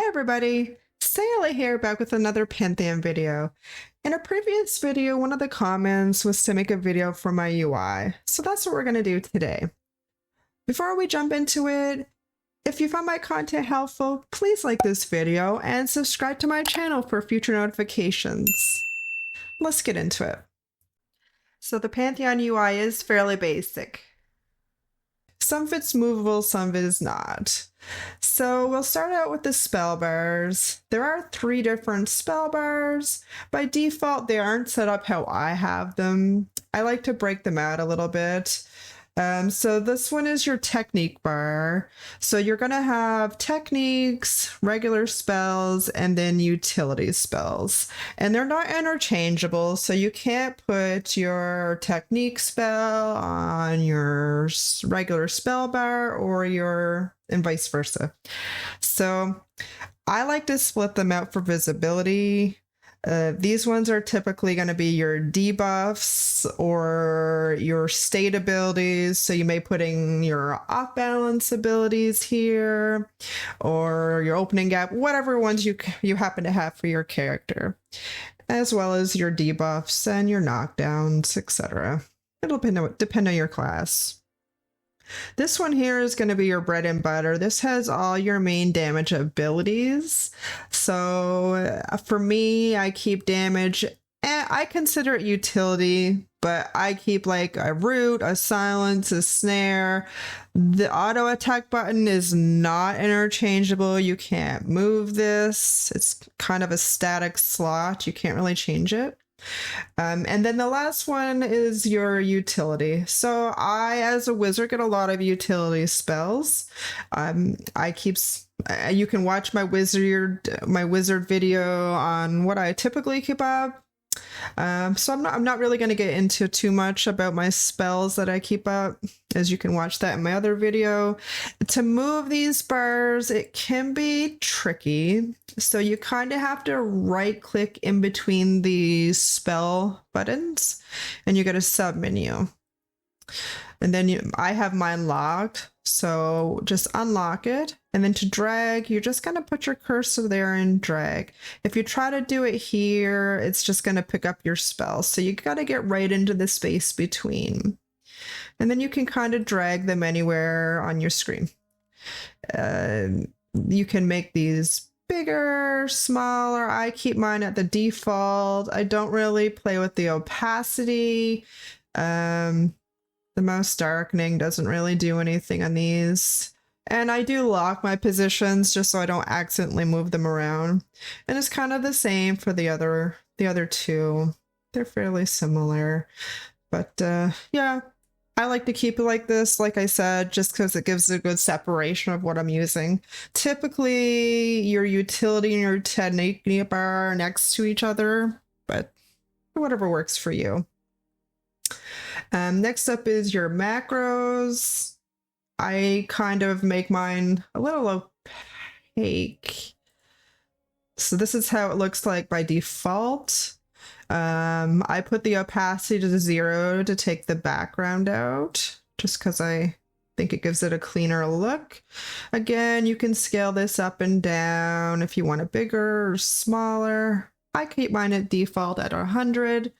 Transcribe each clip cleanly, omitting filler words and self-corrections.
everybody, Sayla here, back with another Pantheon video. In a previous video, one of the comments was to make a video for my UI, so that's what we're going to do today. Before we jump into it, if you found my content helpful, please like this video and subscribe to my channel for future notifications. Let's get into it. So the Pantheon UI is fairly basic. Some of it's movable, some of it is not. So we'll start out with the spell bars. There are 3 different spell bars. By default, they aren't set up how I have them. I like to break them out a little bit. So this one is your technique bar. So you're going to have techniques, regular spells, and then utility spells. And they're not interchangeable, so you can't put your technique spell on your regular spell bar and vice versa. So I like to split them out for visibility. These ones are typically going to be your debuffs or your state abilities. So you may put in your off balance abilities here, or your opening gap, whatever ones you happen to have for your character, as well as your debuffs and your knockdowns, etc. It'll depend on your class. This one here is going to be your bread and butter. This has all your main damage abilities. So for me, I keep damage, and I consider it utility, but I keep like a root, a silence, a snare. The auto attack button is not interchangeable. You can't move this. It's kind of a static slot. You can't really change it. And then the last one is your utility. So I, as a wizard, get a lot of utility spells. You can watch my wizard video on what I typically keep up. So I'm not really going to get into too much about my spells that I keep up, as you can watch that in my other video. To move these bars, it can be tricky. So you kind of have to right click in between the spell buttons and you get a sub menu. And then I have mine locked, so just unlock it. And then to drag, you're just going to put your cursor there and drag. If you try to do it here, it's just going to pick up your spell. So you got to get right into the space between. And then you can kind of drag them anywhere on your screen. You can make these bigger, smaller. I keep mine at the default. I don't really play with the opacity. The mouse darkening doesn't really do anything on these. And I do lock my positions just so I don't accidentally move them around. And it's kind of the same for the other 2. They're fairly similar. But yeah, I like to keep it like this, like I said, just because it gives a good separation of what I'm using. Typically, your utility and your technique bar are next to each other, but whatever works for you. Next up is your macros. I kind of make mine a little opaque. So this is how it looks like by default. I put the opacity to 0 to take the background out, just because I think it gives it a cleaner look. Again, you can scale this up and down if you want it bigger or smaller. I keep mine at default at 100.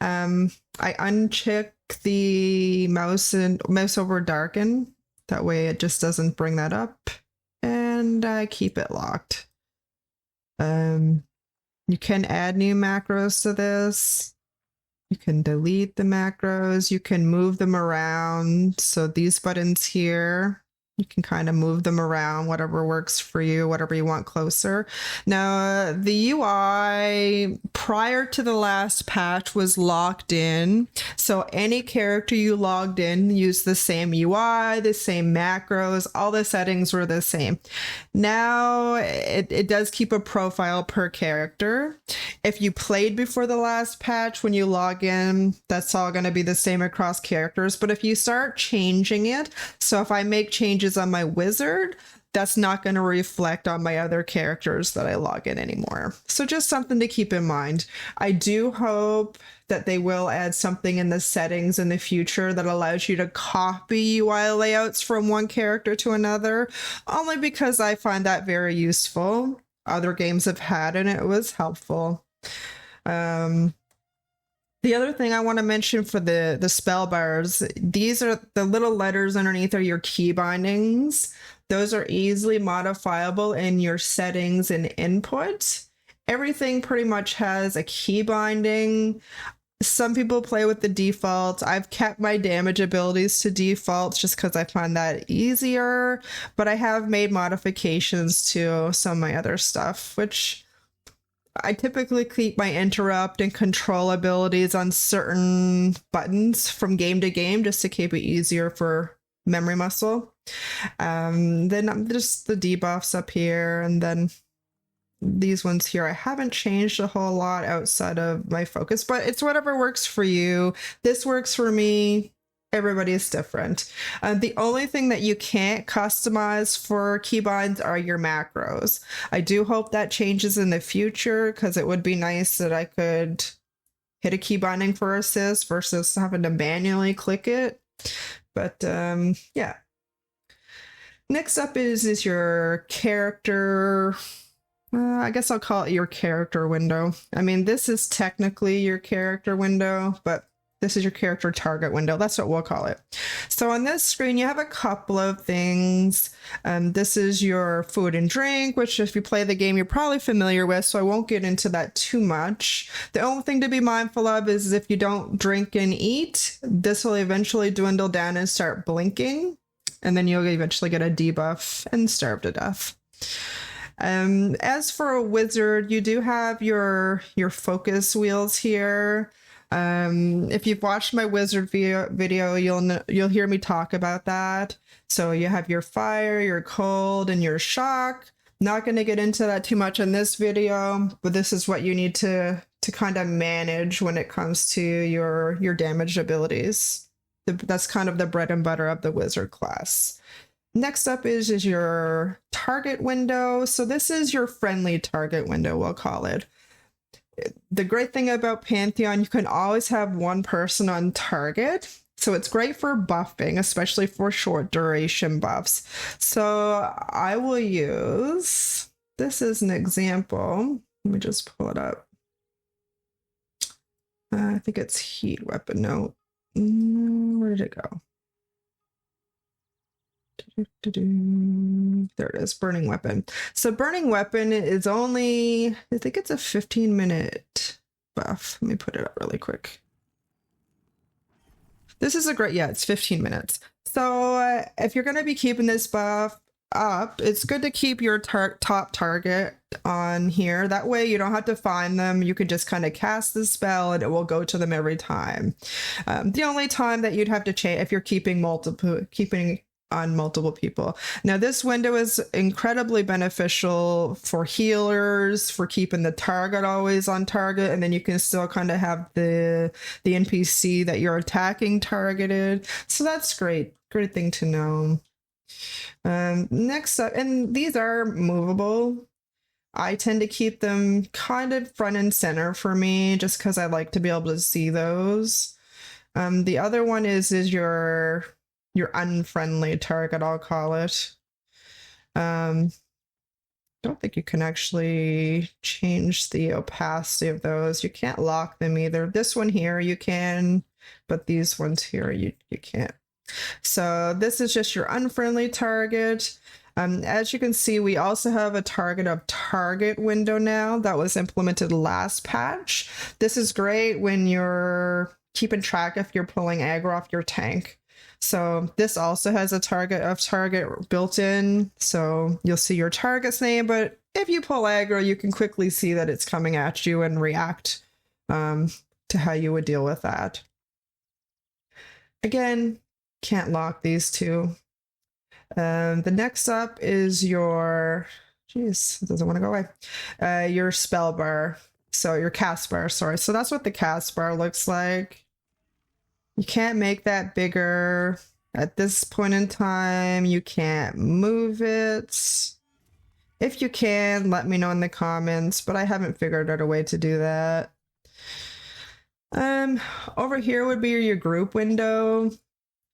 I uncheck the mouse over darken. That way it just doesn't bring that up. And I keep it locked. You can add new macros to this. You can delete the macros. You can move them around. So these buttons here, you can kind of move them around, whatever works for you, whatever you want closer. Now, the UI prior to the last patch was locked in. So any character you logged in used the same UI, the same macros, all the settings were the same. Now, it does keep a profile per character. If you played before the last patch, when you log in, that's all going to be the same across characters. But if you start changing it, so if I make changes on my wizard, that's not going to reflect on my other characters that I log in anymore. So just something to keep in mind. I do hope that they will add something in the settings in the future that allows you to copy UI layouts from one character to another, only because I find that very useful. other games have had, and it was helpful. The other thing I want to mention for the spell bars, these are the little letters underneath are your key bindings. Those are easily modifiable in your settings and input. Everything pretty much has a key binding. Some people play with the defaults. I've kept my damage abilities to defaults just because I find that easier, but I have made modifications to some of my other stuff, which I typically keep my interrupt and control abilities on certain buttons from game to game just to keep it easier for memory muscle. Then just the debuffs up here, and then these ones here I haven't changed a whole lot outside of my focus, but it's whatever works for you. This works for me. Everybody is different. The only thing that you can't customize for keybinds are your macros. I do hope that changes in the future, because it would be nice that I could hit a key binding for assist versus having to manually click it. But yeah. Next up is your character. I guess I'll call it your character window. I mean, this is technically your character window, but this is your character target window. That's what we'll call it. So on this screen, you have a couple of things. This is your food and drink, which if you play the game, you're probably familiar with, so I won't get into that too much. The only thing to be mindful of is if you don't drink and eat, this will eventually dwindle down and start blinking, and then you'll eventually get a debuff and starve to death. As for a wizard, you do have your focus wheels here. If you've watched my wizard video, you'll hear me talk about that. So you have your fire, your cold, and your shock. Not going to get into that too much in this video, but this is what you need to kind of manage when it comes to your damage abilities. That's kind of the bread and butter of the wizard class. Next up is your target window. So this is your friendly target window, we'll call it. The great thing about Pantheon, you can always have one person on target. So it's great for buffing, especially for short duration buffs. So I will use, this is an example. Let me just pull it up. I think it's heat weapon. No, where did it go? There it is, burning weapon. So burning weapon is only, I think it's a 15-minute buff. Let me put it up really quick. This is a great, yeah, it's 15 minutes. So if you're going to be keeping this buff up, it's good to keep your top target on here. That way you don't have to find them. You can just kind of cast the spell and it will go to them every time. The only time that you'd have to change if you're keeping on multiple people. Now this window is incredibly beneficial for healers, for keeping the target always on target, and then you can still kind of have the NPC that you're attacking targeted. So that's great thing to know. Next up, and these are movable. I tend to keep them kind of front and center for me just because I like to be able to see those. The other one is your unfriendly target, I'll call it. Don't think you can actually change the opacity of those. You can't lock them either. This one here you can, but these ones here you can't. So this is just your unfriendly target. As you can see, we also have a target of target window now that was implemented last patch. This is great when you're keeping track if you're pulling aggro off your tank. So this also has a target of target built in, so you'll see your target's name, but if you pull aggro, you can quickly see that it's coming at you and react to how you would deal with that. Again, can't lock these two. The next up is your, geez, it doesn't want to go away, your spell bar, so your cast bar, sorry. So that's what the cast bar looks like. You can't make that bigger. At this point in time, you can't move it. If you can, let me know in the comments, but I haven't figured out a way to do that. Over here would be your group window.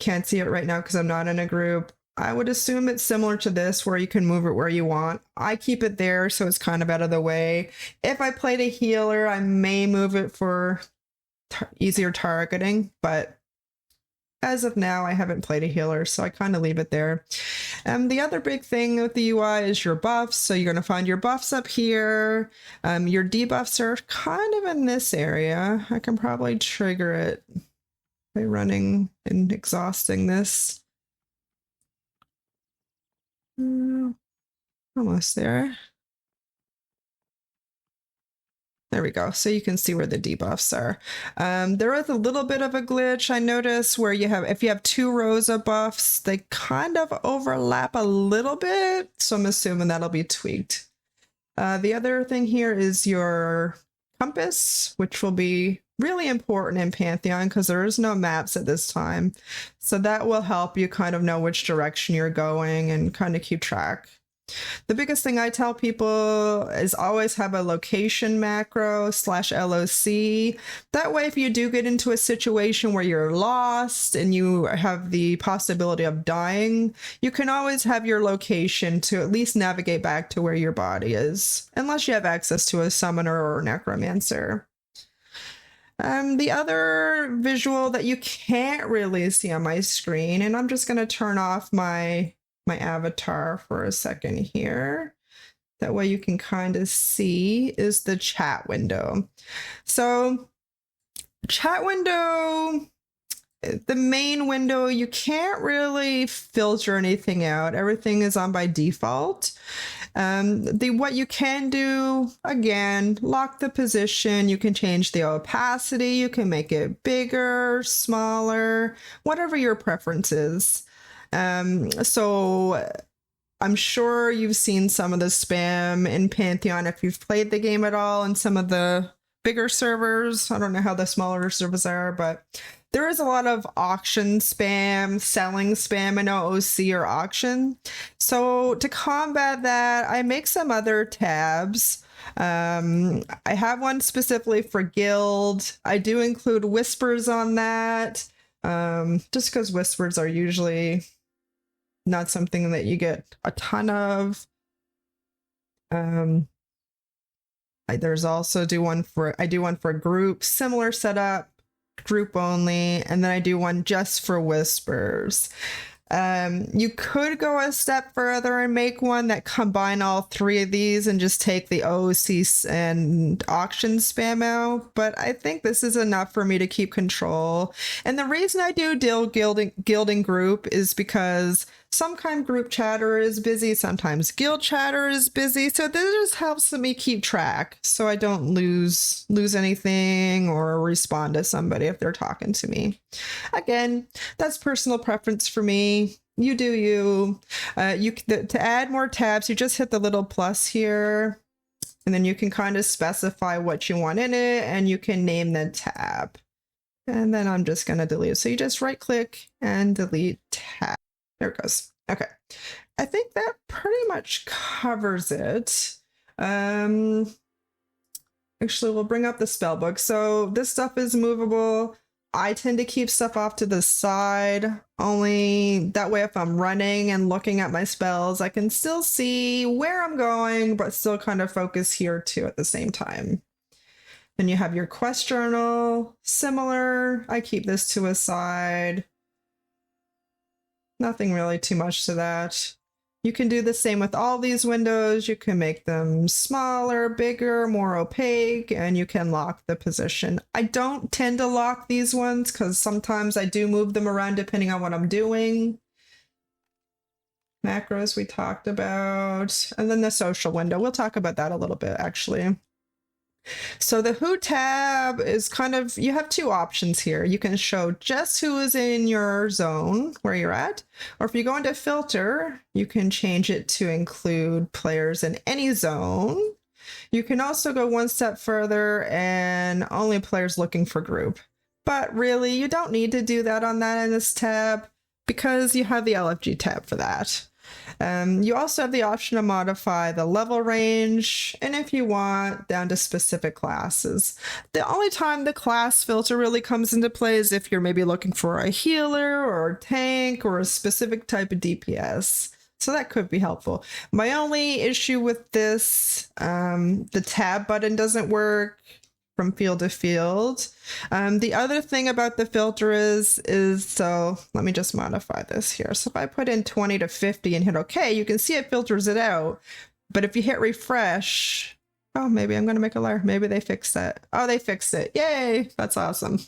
Can't see it right now because I'm not in a group. I would assume it's similar to this where you can move it where you want. I keep it there so it's kind of out of the way. If I played a healer, I may move it for easier targeting, but as of now, I haven't played a healer, so I kind of leave it there. The other big thing with the UI is your buffs. So you're going to find your buffs up here. Your debuffs are kind of in this area. I can probably trigger it by running and exhausting this. Almost there. There we go. So you can see where the debuffs are. There is a little bit of a glitch I notice where you have, if you have 2 rows of buffs, they kind of overlap a little bit. So I'm assuming that'll be tweaked. The other thing here is your compass, which will be really important in Pantheon because there is no maps at this time. So that will help you kind of know which direction you're going and kind of keep track. The biggest thing I tell people is always have a location macro /LOC. That way, if you do get into a situation where you're lost and you have the possibility of dying, you can always have your location to at least navigate back to where your body is, unless you have access to a summoner or necromancer. The other visual that you can't really see on my screen, and I'm just going to turn off my avatar for a second here. That way you can kind of see is the chat window. So chat window, the main window, you can't really filter anything out. Everything is on by default. What you can do, again, lock the position. You can change the opacity. You can make it bigger, smaller, whatever your preference is. So I'm sure you've seen some of the spam in Pantheon if you've played the game at all, and some of the bigger servers. I don't know how the smaller servers are, but there is a lot of auction spam, selling spam in OOC or auction. So to combat that, I make some other tabs. I have one specifically for guild. I do include whispers on that, just because whispers are usually not something that you get a ton of. There's also I do one for group, similar setup, group only, and then I do one just for whispers. You could go a step further and make one that combine all 3 of these and just take the OOC and auction spam out, but I think this is enough for me to keep control. And the reason I do guilding group is because sometimes group chatter is busy, sometimes guild chatter is busy, so this just helps me keep track so I don't lose anything or respond to somebody if they're talking to me. Again, that's personal preference for me. You do you. To add more tabs, you just hit the little plus here, and then you can kind of specify what you want in it, and you can name the tab. And then I'm just going to delete. So you just right click and delete tab. There it goes. Okay. I think that pretty much covers it. Actually, we'll bring up the spell book. So this stuff is movable. I tend to keep stuff off to the side, only that way if I'm running and looking at my spells, I can still see where I'm going, but still kind of focus here too at the same time. Then you have your quest journal, similar. I keep this to a side. Nothing really too much to that. You can do the same with all these windows. You can make them smaller, bigger, more opaque, and you can lock the position. I don't tend to lock these ones because sometimes I do move them around depending on what I'm doing. Macros we talked about, and then the social window. We'll talk about that a little bit actually. So the Who tab is kind of, you have 2 options here. You can show just who is in your zone where you're at, or if you go into filter, you can change it to include players in any zone. You can also go one step further and only players looking for group. But really, you don't need to do that on this tab because you have the LFG tab for that. You also have the option to modify the level range, and if you want, down to specific classes. The only time the class filter really comes into play is if you're maybe looking for a healer or a tank or a specific type of DPS. So that could be helpful. My only issue with this, the tab button doesn't work from field to field. The other thing about the filter is so let me just modify this here. So if I put in 20 to 50 and hit OK, you can see it filters it out. But if you hit refresh, oh, maybe I'm going to make a liar. Maybe they fixed that. Oh, they fixed it. Yay. That's awesome.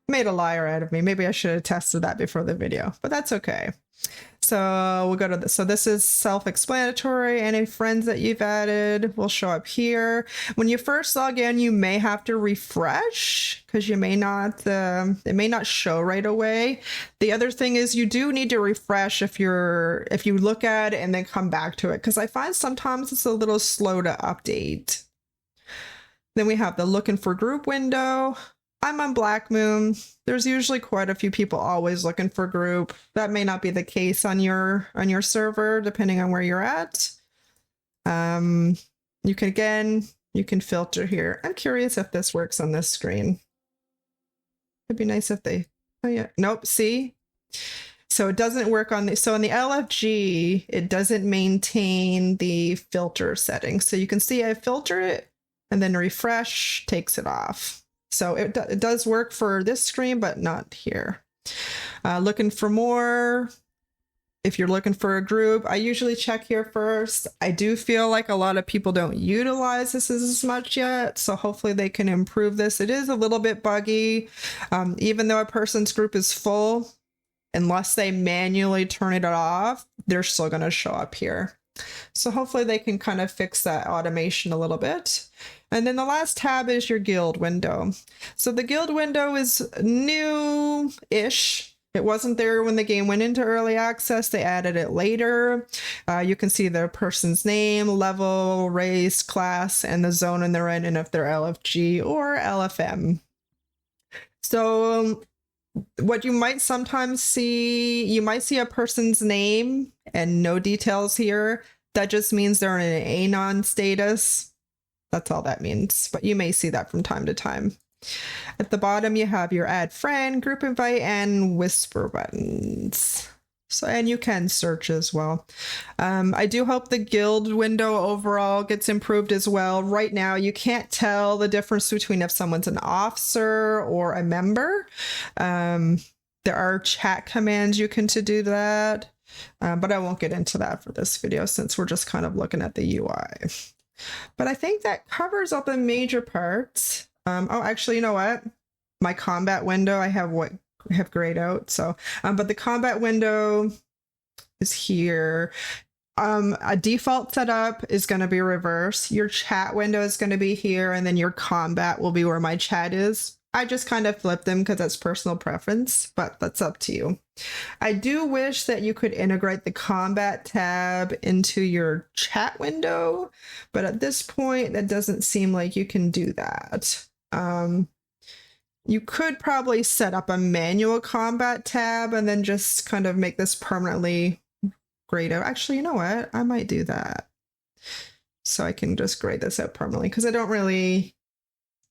Made a liar out of me. Maybe I should have tested that before the video, but that's okay. So we'll go to this. So this is self-explanatory. Any friends that you've added will show up here. When you first log in, you may have to refresh because you may not, it may not show right away. The other thing is you do need to refresh if you look at it and then come back to it, because I find sometimes it's a little slow to update. Then we have the looking for group window. I'm on Black Moon. There's usually quite a few people always looking for group. That may not be the case on your server, depending on where you're at. You can filter here. I'm curious if this works on this screen. It'd be nice if they, oh yeah, nope, see? So it doesn't work on the, so in the LFG, it doesn't maintain the filter settings. So you can see I filter it and then refresh takes it off. So it does work for this screen, but not here. Looking for more. If you're looking for a group, I usually check here first. I do feel like a lot of people don't utilize this as much yet, so hopefully they can improve this. It is a little bit buggy. Even though a person's group is full, unless they manually turn it off, they're still going to show up here. So hopefully they can kind of fix that automation a little bit. And then the last tab is your guild window. So the guild window is new-ish. It wasn't there when the game went into early access. They added it later. You can see the person's name, level, race, class, and the zone in they're in, and if they're LFG or LFM. So what you might sometimes see, you might see a person's name and no details here. That just means they're in an anon status. That's all that means, but you may see that from time to time. At the bottom, you have your add friend, group invite, and whisper buttons. So, and you can search as well. I do hope the guild window overall gets improved as well. Right now, you can't tell the difference between if someone's an officer or a member. There are chat commands you can to do that, but I won't get into that for this video since we're just kind of looking at the UI. But I think that covers up the major parts. Oh, actually, you know what? My combat window, I have grayed out. So, but the combat window is here. A default setup is going to be reverse. Your chat window is going to be here, and then your combat will be where my chat is. I just kind of flipped them because that's personal preference, but that's up to you. I do wish that you could integrate the combat tab into your chat window, but at this point, that doesn't seem like you can do that. You could probably set up a manual combat tab and then just kind of make this permanently grayed out. Actually, you know what? I might do that. So I can just grade this out permanently because I don't really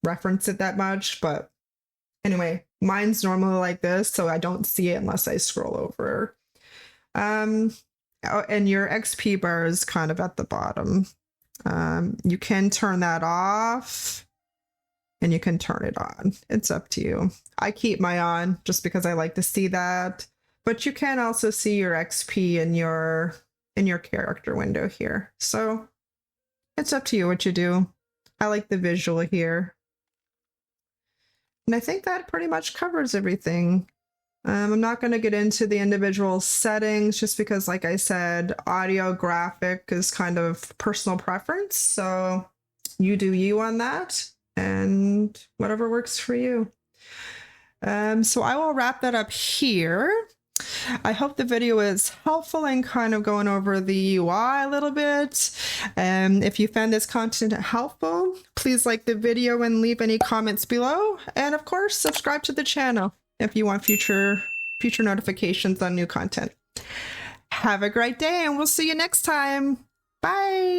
reference it that much, but anyway, mine's normally like this, so I don't see it unless I scroll over. And your XP bar is kind of at the bottom. You can turn that off and you can turn it on. It's up to you. I keep my on just because I like to see that, but you can also see your XP in your character window here. So it's up to you what you do. I like the visual here. And I think that pretty much covers everything. I'm not going to get into the individual settings just because, like I said, audio graphic is kind of personal preference. So you do you on that and whatever works for you. So I will wrap that up here. I hope the video is helpful in kind of going over the UI a little bit. If you found this content helpful, please like the video and leave any comments below. And of course, subscribe to the channel if you want future notifications on new content. Have a great day and we'll see you next time. Bye.